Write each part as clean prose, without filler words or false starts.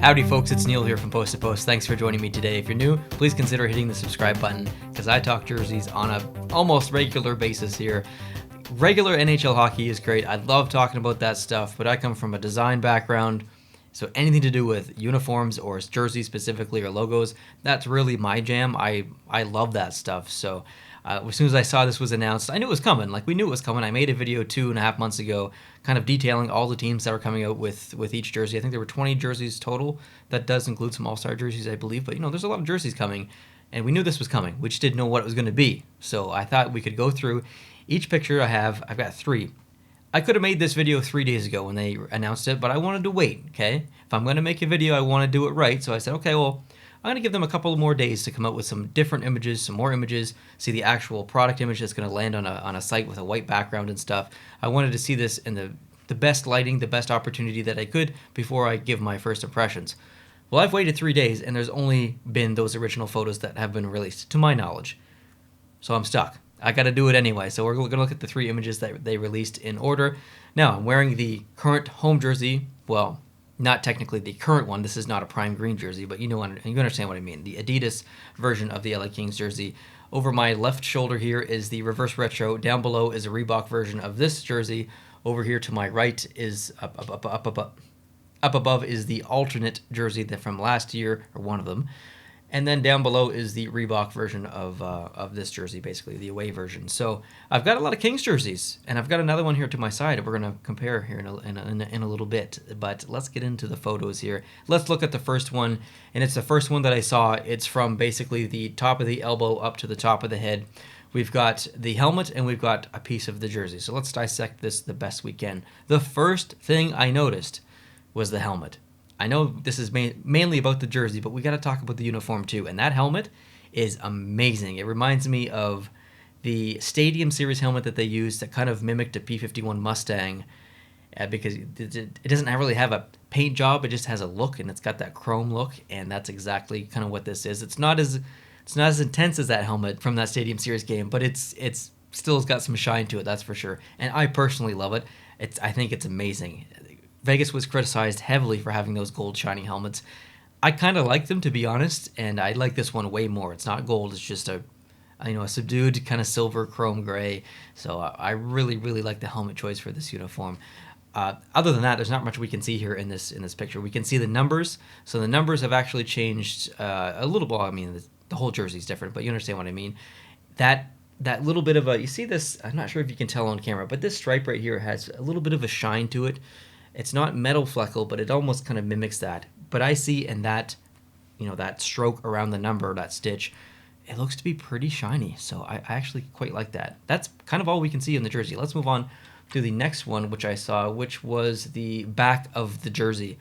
Howdy folks, it's Neil here from Post to Post. Thanks for joining me today. If you're new, please consider hitting the subscribe button because I talk jerseys on a almost regular basis here. Regular NHL hockey is great. I love talking about that stuff, but I come from a design background, so anything to do with uniforms or jerseys specifically or logos, that's really my jam. I love that stuff. So as soon as I saw this was announced, I knew it was coming. Like, we knew it was coming. I made a video 2.5 months ago kind of detailing all the teams that were coming out with each jersey. I think there were 20 jerseys total. That does include some all-star jerseys, I believe. But, there's a lot of jerseys coming, and we knew this was coming. We just didn't know what it was going to be. So I thought we could go through each picture I've got 3. I could have made this video 3 days ago when they announced it, but I wanted to wait, okay? If I'm going to make a video, I want to do it right. So I said, okay, well, I'm going to give them a couple more days to come out with some different images, some more images, see the actual product image that's going to land on a site with a white background and stuff. I wanted to see this in the best lighting, the best opportunity that I could before I give my first impressions. Well, I've waited 3 days, and there's only been those original photos that have been released, to my knowledge. So I'm stuck. I got to do it anyway. So we're going to look at the 3 images that they released in order. Now, I'm wearing the current home jersey. Well, not technically the current one. This is not a prime green jersey, but you understand what I mean. The Adidas version of the LA Kings jersey. Over my left shoulder here is the reverse retro. Down below is a Reebok version of this jersey. Over here to my right is up above is the alternate jersey that from last year, or one of them. And then down below is the Reebok version of this jersey, basically the away version. So I've got a lot of Kings jerseys, and I've got another one here to my side that we're going to compare here in a little bit. But let's get into the photos here. Let's look at the first one, and it's the first one that I saw. It's from basically the top of the elbow up to the top of the head. We've got the helmet, and we've got a piece of the jersey. So let's dissect this the best we can. The first thing I noticed was the helmet. I know this is mainly about the jersey, but we got to talk about the uniform too. And that helmet is amazing. It reminds me of the Stadium Series helmet that they used that kind of mimicked a P-51 Mustang, because it doesn't really have a paint job. It just has a look, and it's got that chrome look, and that's exactly kind of what this is. It's not as intense as that helmet from that Stadium Series game, but it's still has got some shine to it, that's for sure. And I personally love it. I think it's amazing. Vegas was criticized heavily for having those gold shiny helmets. I kind of like them, to be honest, and I like this one way more. It's not gold; it's just a subdued kind of silver chrome gray. So I really, really like the helmet choice for this uniform. Other than that, there's not much we can see here in this picture. We can see the numbers. So the numbers have actually changed a little bit. I mean, the whole jersey's different, but you understand what I mean. That little bit of you see this. I'm not sure if you can tell on camera, but this stripe right here has a little bit of a shine to it. It's not metal fleckle, but it almost kind of mimics that. But I see in that, that stroke around the number, that stitch, it looks to be pretty shiny. So I actually quite like that. That's kind of all we can see in the jersey. Let's move on to the next one, which I saw, which was the back of the jersey.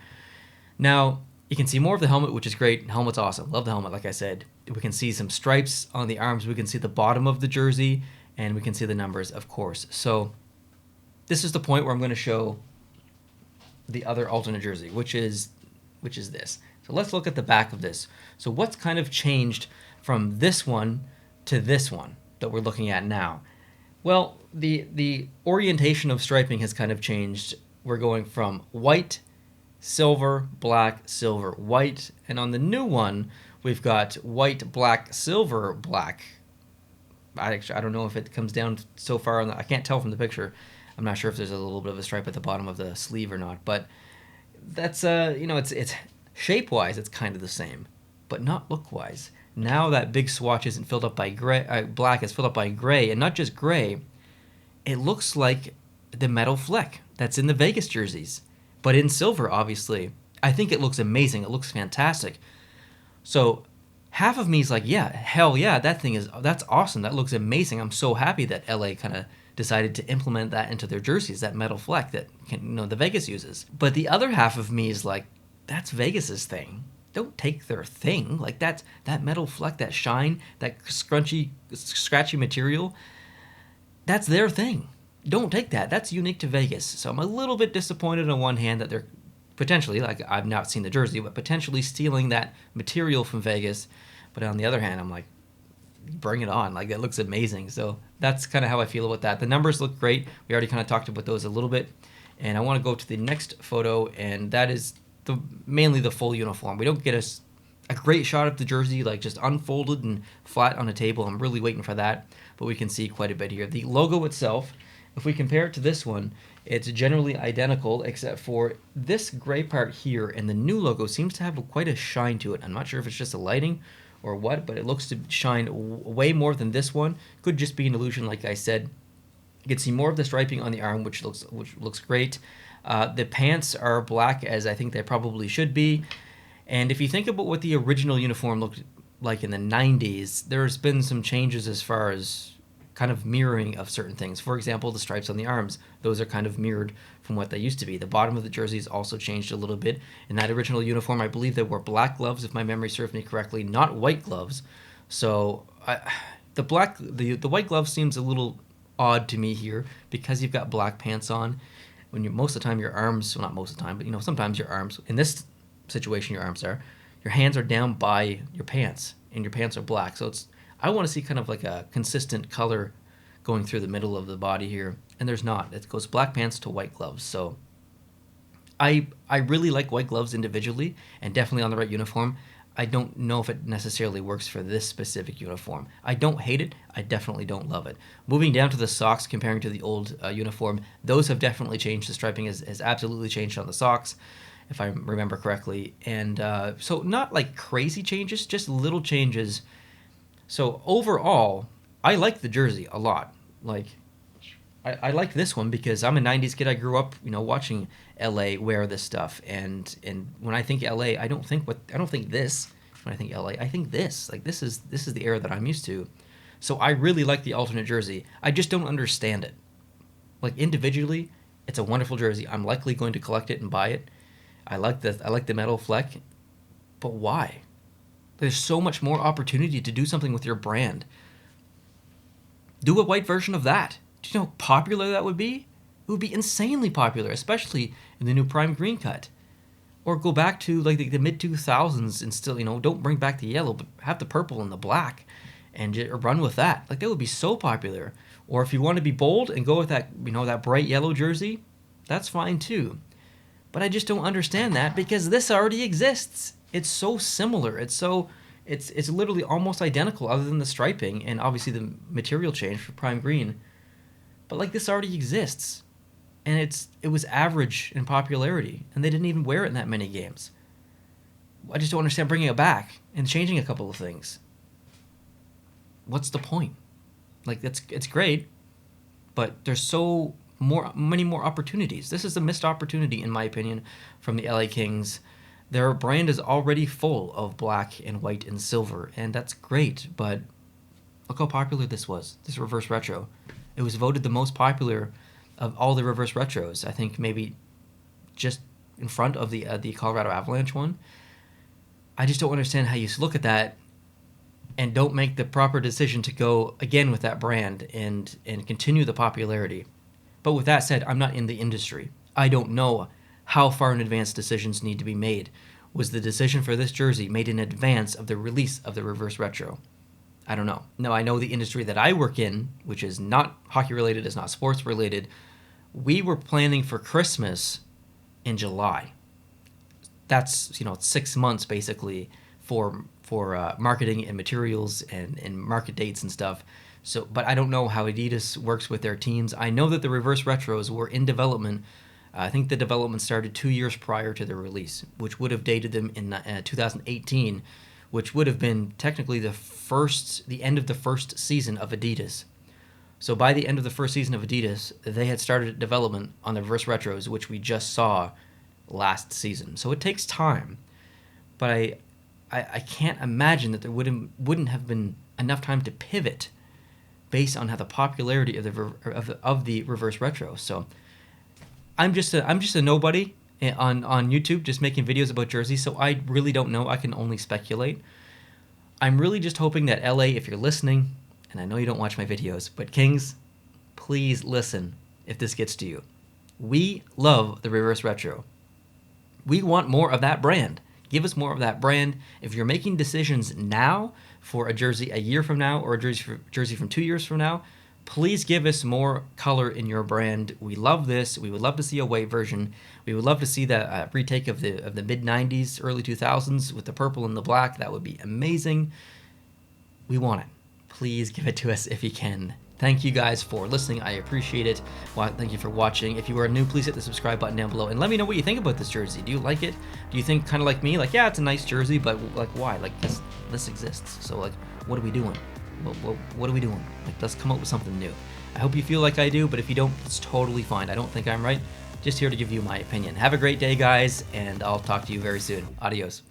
Now, you can see more of the helmet, which is great. The helmet's awesome. Love the helmet, like I said. We can see some stripes on the arms. We can see the bottom of the jersey, and we can see the numbers, of course. So this is the point where I'm going to show the other alternate jersey, which is this. So let's look at the back of this. So what's kind of changed from this one to this one that we're looking at now? Well, the orientation of striping has kind of changed. We're going from white, silver, black, silver, white, and on the new one we've got white, black, silver, black. I don't know if it comes down so far I can't tell from the picture. I'm not sure if there's a little bit of a stripe at the bottom of the sleeve or not, but that's it's shape-wise it's kind of the same, but not look-wise. Now that big swatch isn't filled up by gray, black is filled up by gray, and not just gray. It looks like the metal fleck that's in the Vegas jerseys, but in silver, obviously. I think it looks amazing. It looks fantastic. So half of me is like, yeah, hell yeah, that's awesome. That looks amazing. I'm so happy that LA kind of decided to implement that into their jerseys, that metal fleck that the Vegas uses. But the other half of me is like, that's Vegas's thing. Don't take their thing. Like that metal fleck, that shine, that scratchy material, that's their thing. Don't take that. That's unique to Vegas. So I'm a little bit disappointed on one hand that they're potentially, like, I've not seen the jersey, but potentially stealing that material from Vegas. But on the other hand, I'm like, bring it on. Like, that looks amazing. So that's kind of how I feel about that. The numbers look great. We already kind of talked about those a little bit. And I want to go to the next photo, and that is mainly the full uniform. We don't get a great shot of the jersey, like just unfolded and flat on a table. I'm really waiting for that, but we can see quite a bit here. The logo itself, if we compare it to this one, it's generally identical except for this gray part here, and the new logo seems to have quite a shine to it. I'm not sure if it's just the lighting or what, but it looks to shine way more than this one. Could just be an illusion, like I said. You can see more of the striping on the arm, which looks great. The pants are black, as I think they probably should be. And if you think about what the original uniform looked like in the 90s, there's been some changes as far as kind of mirroring of certain things. For example, the stripes on the arms, those are kind of mirrored from what they used to be. The bottom of the jerseys also changed a little bit. In that original uniform, I believe they wore black gloves, if my memory serves me correctly, not white gloves. So the white glove seems a little odd to me here because you've got black pants on. When most of the time your arms, well, not most of the time, but sometimes your arms, in this situation your hands are down by your pants, and your pants are black. So I want to see kind of like a consistent color going through the middle of the body here, and there's not. It goes black pants to white gloves. So I really like white gloves individually, and definitely on the right uniform. I don't know if it necessarily works for this specific uniform. I don't hate it. I definitely don't love it. Moving down to the socks, comparing to the old uniform, those have definitely changed. The striping has absolutely changed on the socks, if I remember correctly. And so not like crazy changes, just little changes. So overall, I like the jersey a lot. Like, I like this one because I'm a 90s kid. I grew up, watching LA wear this stuff. And when I think LA, I don't think this. When I think LA, I think this. Like, this is the era that I'm used to. So I really like the alternate jersey. I just don't understand it. Like, individually, it's a wonderful jersey. I'm likely going to collect it and buy it. I like the metal fleck, but why? There's so much more opportunity to do something with your brand. Do a white version of that. Do you know how popular that would be? It would be insanely popular, especially in the new prime green cut. Or go back to like the mid 2000s and still, don't bring back the yellow, but have the purple and the black, and run with that. Like, that would be so popular. Or if you want to be bold and go with that, that bright yellow jersey, that's fine too. But I just don't understand that because this already exists. It's so similar. It's literally almost identical other than the striping and obviously the material change for prime green. But like, this already exists. And it was average in popularity, and they didn't even wear it in that many games. I just don't understand bringing it back and changing a couple of things. What's the point? Like, it's great, but there's many more opportunities. This is a missed opportunity, in my opinion, from the LA Kings. Their brand is already full of black and white and silver, and that's great, but look how popular this was, this reverse retro. It was voted the most popular of all the reverse retros. I think maybe just in front of the Colorado Avalanche one. I just don't understand how you look at that and don't make the proper decision to go again with that brand and continue the popularity. But with that said, I'm not in the industry. I don't know how far in advance decisions need to be made. Was the decision for this jersey made in advance of the release of the reverse retro? I don't know. No, I know the industry that I work in, which is not hockey related, is not sports related. We were planning for Christmas in July. That's 6 months basically for marketing and materials and market dates and stuff. So, but I don't know how Adidas works with their teams. I know that the reverse retros were in development. I think the development started 2 years prior to their release, which would have dated them in 2018, which would have been technically the end of the first season of Adidas. So by the end of the first season of Adidas, they had started development on the reverse retros, which we just saw last season. So it takes time, but I can't imagine that there wouldn't have been enough time to pivot based on how the popularity of the reverse retro. So I'm just a nobody on YouTube, just making videos about jerseys. So I really don't know. I can only speculate. I'm really just hoping that LA, if you're listening, and I know you don't watch my videos, but Kings, please listen if this gets to you. We love the reverse retro. We want more of that brand. Give us more of that brand. If you're making decisions now for a jersey a year from now or a jersey from 2 years from now, Please give us more color in your brand. We love this. We would love to see a white version. We would love to see that retake of the mid 90s, early 2000s with the purple and the black. That would be amazing. We want it. Please give it to us if you can. Thank you guys for listening. I appreciate it. Well, thank you for watching. If you are new, please hit the subscribe button down below and let me know what you think about this jersey. Do you like it? Do you think kind of like me? Like, yeah, it's a nice jersey, but like, why? Like, this exists. So like, what are we doing? What are we doing? Like, let's come up with something new. I hope you feel like I do, but if you don't, it's totally fine. I don't think I'm right. Just here to give you my opinion. Have a great day, guys, and I'll talk to you very soon. Adios.